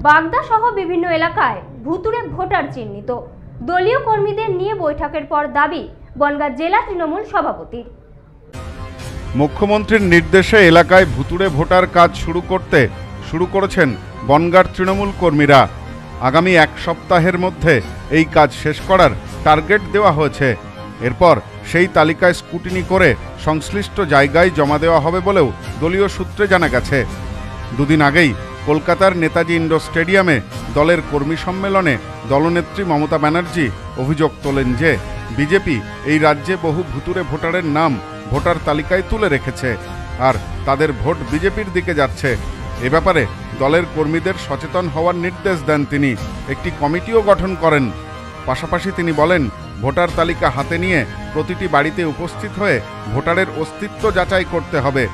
বাগদা সহ বিভিন্ন এলাকায় ভুতুড়ে ভোটার চিহ্নিত। দলীয় কর্মীদের নিয়ে বৈঠকের পর দাবি বনগাঁ জেলা তৃণমূল সভাপতির। মুখ্যমন্ত্রীর নির্দেশে এলাকায় ভুতুড়ে ভোটার কাজ শুরু করেছেন বনগাঁর তৃণমূল কর্মীরা। আগামী এক সপ্তাহের মধ্যে এই কাজ শেষ করার টার্গেট দেওয়া হয়েছে। এরপর সেই তালিকায় স্কুটিনি করে সংশ্লিষ্ট জায়গায় জমা দেওয়া হবে বলেও দলীয় সূত্রে জানা গেছে। দুদিন আগেই কলকাতার নেতাজি ইন্ডোর স্টেডিয়ামে দলের কর্মী সম্মেলনে দলনেত্রী মমতা ব্যানার্জি অভিযোগ তোলেন যে বিজেপি এই রাজ্যে বহু ভুতুড়ে ভোটারের নাম ভোটার তালিকায় তুলে রেখেছে, আর তাদের ভোট বিজেপির দিকে যাচ্ছে। এ ব্যাপারে দলের কর্মীদের সচেতন হওয়ার নির্দেশ দেন তিনি। একটি কমিটিও গঠন করেন। পাশাপাশি তিনি বলেন, ভোটার তালিকা হাতে নিয়ে প্রতিটি বাড়িতে উপস্থিত হয়ে ভোটারের অস্তিত্ব যাচাই করতে হবে।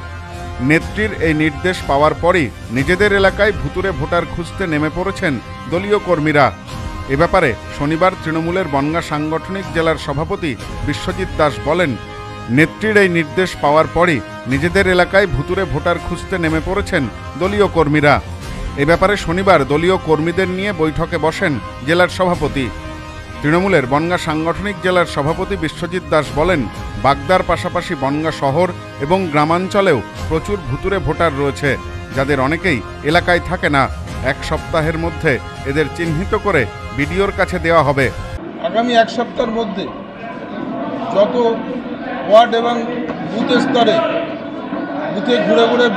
নেত্রীর এই নির্দেশ পাওয়ার পরই নিজেদের এলাকায় ভুতুড়ে ভোটার খুঁজতে নেমে পড়েছেন দলীয় কর্মীরা। এ ব্যাপারে শনিবার তৃণমূলের বনগাঁ সাংগঠনিক জেলার সভাপতি বিশ্বজিৎ দাস বলেন, নেত্রীর এই নির্দেশ পাওয়ার পরই নিজেদের এলাকায় ভুতুড়ে ভোটার খুঁজতে নেমে পড়েছেন দলীয় কর্মীরা। এ ব্যাপারে শনিবার দলীয় কর্মীদের নিয়ে বৈঠকে বসেন জেলার সভাপতি। তৃণমূলের বনগাঁ সাংগঠনিক জেলার সভাপতি বিশ্বজিৎ দাস বলেন, বাগদার পাশাপাশি বনগাঁ শহর এবং গ্রামাঞ্চলেও প্রচুর ভুতুড়ে ভোটার রয়েছে, যাদের অনেকেই এলাকায় থাকে না। এক সপ্তাহের মধ্যে এদের চিহ্নিত করে বিডিওর কাছে দেওয়া হবে। আগামী এক সপ্তাহের মধ্যে যত ওয়ার্ড এবং বুথ স্তরে বুথে ঘুরে ঘুরে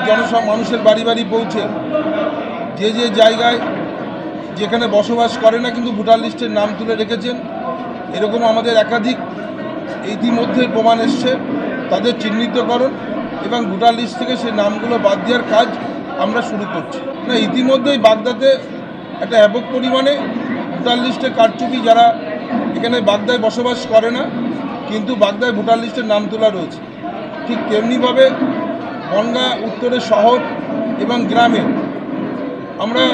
মানুষের বাড়ি বাড়ি পৌঁছে যে জায়গায় যেখানে বসবাস করে না কিন্তু ভোটার লিস্টের নাম তুলে রেখেছেন, এরকম আমাদের একাধিক ইতিমধ্যে প্রমাণ এসছে। তাদের চিহ্নিতকরণ এবং ভোটার লিস্ট থেকে সেই নামগুলো বাদ দেওয়ার কাজ আমরা শুরু করছি। না, ইতিমধ্যেই বাগদাতে একটা ব্যাপক পরিমাণে ভোটার লিস্টে কারচুপি, যারা এখানে বাগদায় বসবাস করে না কিন্তু বাগদায় ভোটার লিস্টের নাম তোলা রয়েছে। ঠিক তেমনিভাবে বনগাঁ উত্তরের শহর এবং গ্রামে আমরা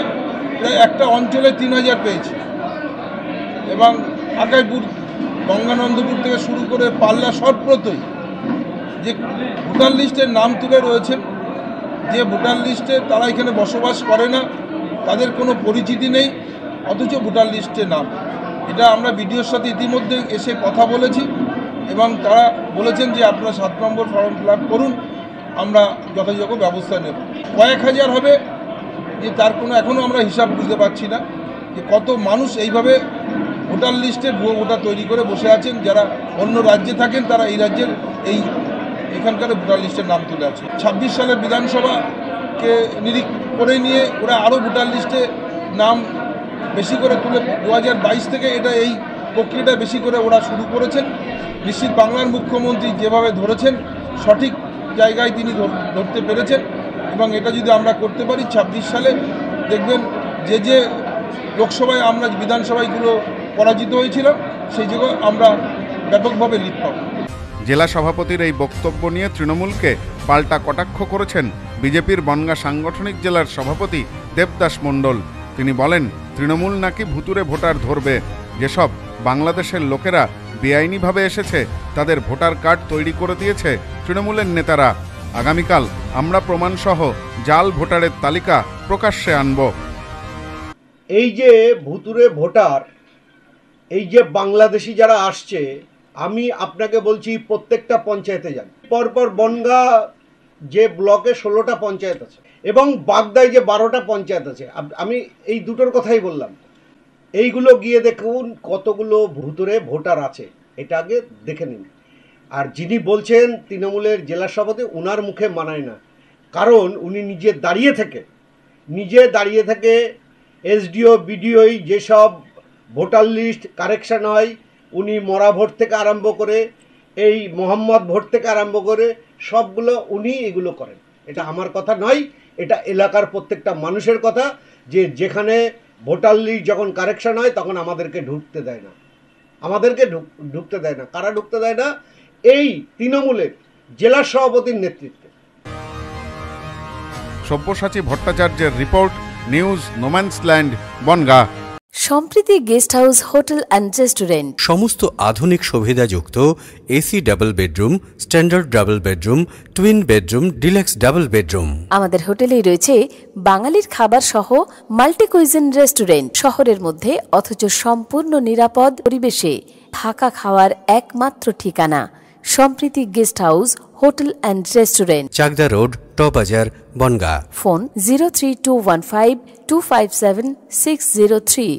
প্রায় একটা অঞ্চলে 3000 পেয়েছি, এবং আকাইপুর গঙ্গানন্দপুর থেকে শুরু করে পাল্লা সর্বত্রই যে ভোটার লিস্টের নাম তুলে রয়েছেন, যে ভোটার লিস্টে তারা এখানে বসবাস করে না, তাদের কোনো পরিচিতি নেই, অথচ ভোটার লিস্টে নাম। এটা আমরা বিডিওর সাথে ইতিমধ্যে এসে কথা বলেছি এবং তারা বলেছেন যে আপনারা 7 নম্বর ফর্ম ফিল আপ করুন, আমরা যথাযোগ্য ব্যবস্থা নেব। কয়েক হাজার হবে, যে তার কোনো এখনও আমরা হিসাব বুঝতে পারছি না যে কত মানুষ এইভাবে ভোটার লিস্টের ভুয়ো ভোটার তৈরি করে বসে আছেন। যারা অন্য রাজ্যে থাকেন তারা এই রাজ্যের এখানকার ভোটার লিস্টের নাম তুলে আছে। 26 সালের বিধানসভাকে নিরিখ করে নিয়ে ওরা আরও ভোটার লিস্টে নাম বেশি করে তুলে 2022 থেকে এই প্রক্রিয়াটা বেশি করে ওরা শুরু করেছেন। নিশ্চিত বাংলার মুখ্যমন্ত্রী যেভাবে ধরেছেন সঠিক জায়গায় তিনি ধরতে পেরেছেন, এবং এটা যদি আমরা করতে পারি 26 সালে দেখবেন যে লোকসভায় আমরা বিধানসভাগুলো পরাজিত হয়েছিলাম সেই জায়গায় আমরা ব্যাপকভাবে লিড পাব। জেলা সভাপতির এই বক্তব্য নিয়ে তৃণমূলকে পাল্টা কটাক্ষ করেছেন বিজেপির বনগাঁ সাংগঠনিক জেলার সভাপতি দেবদাস মণ্ডল। তিনি বলেন, তৃণমূল নাকি ভুতুড়ে ভোটার ধরবে। যেসব বাংলাদেশের লোকেরা বেআইনিভাবে এসেছে তাদের ভোটার কার্ড তৈরি করে দিয়েছে তৃণমূলের নেতারা। আগামীকাল আমরা প্রমাণসহ জাল ভোটারের তালিকা প্রকাশ্যে আনব। এই যে ভুতুড়ে ভোটার, এই যে বাংলাদেশি যারা আসছে, আমি আপনাকে বলছি প্রত্যেকটা পঞ্চায়েতে যান। পরপর বনগাঁ যে ব্লকে 16টা পঞ্চায়েত আছে এবং বাগদায় যে 12টা পঞ্চায়েত আছে, আমি এই দুটোর কথাই বললাম। এইগুলো গিয়ে দেখুন কতগুলো ভুতুড়ে ভোটার আছে, এটা আগে দেখে নিন। আর যিনি বলছেন তৃণমূলের জেলা সভাপতি, ওনার মুখে মানায় না, কারণ উনি নিজে দাঁড়িয়ে থেকে এসডিও বিডিওই যেসব ভোটার লিস্ট কারেকশান হয়, উনি মরা ভোট থেকে আরম্ভ করে এই মোহাম্মদ ভোট থেকে আরম্ভ করে সবগুলো উনি এগুলো করেন। এটা আমার কথা নয়, এটা এলাকার প্রত্যেকটা মানুষের কথা, যে যেখানে ভোটার লিস্ট যখন কারেকশান হয় তখন আমাদেরকে ঢুকতে দেয় না। কারা ঢুকতে দেয় না? এই তৃণমূলের জেলা সভাপতির নেতৃত্বে। সব্যসাচী ভট্টাচার্যের report, news no man's land, Bongaon. Sampriti guest house hotel and restaurant, সমস্ত আধুনিক সুবিধাযুক্ত AC double bedroom, standard double bedroom, twin bedroom, deluxe double bedroom. আমাদের হোটেলেই রয়েছে বাঙালির খাবার সহ মাল্টি কুইজিন রেস্টুরেন্ট। শহরের মধ্যে অথচ সম্পূর্ণ নিরাপদ পরিবেশে থাকা খাওয়ার একমাত্র ঠিকানা Sampriti guest house hotel and restaurant, Chakdah road, টবাজার, বনগাঁ। ফোন 03215257603।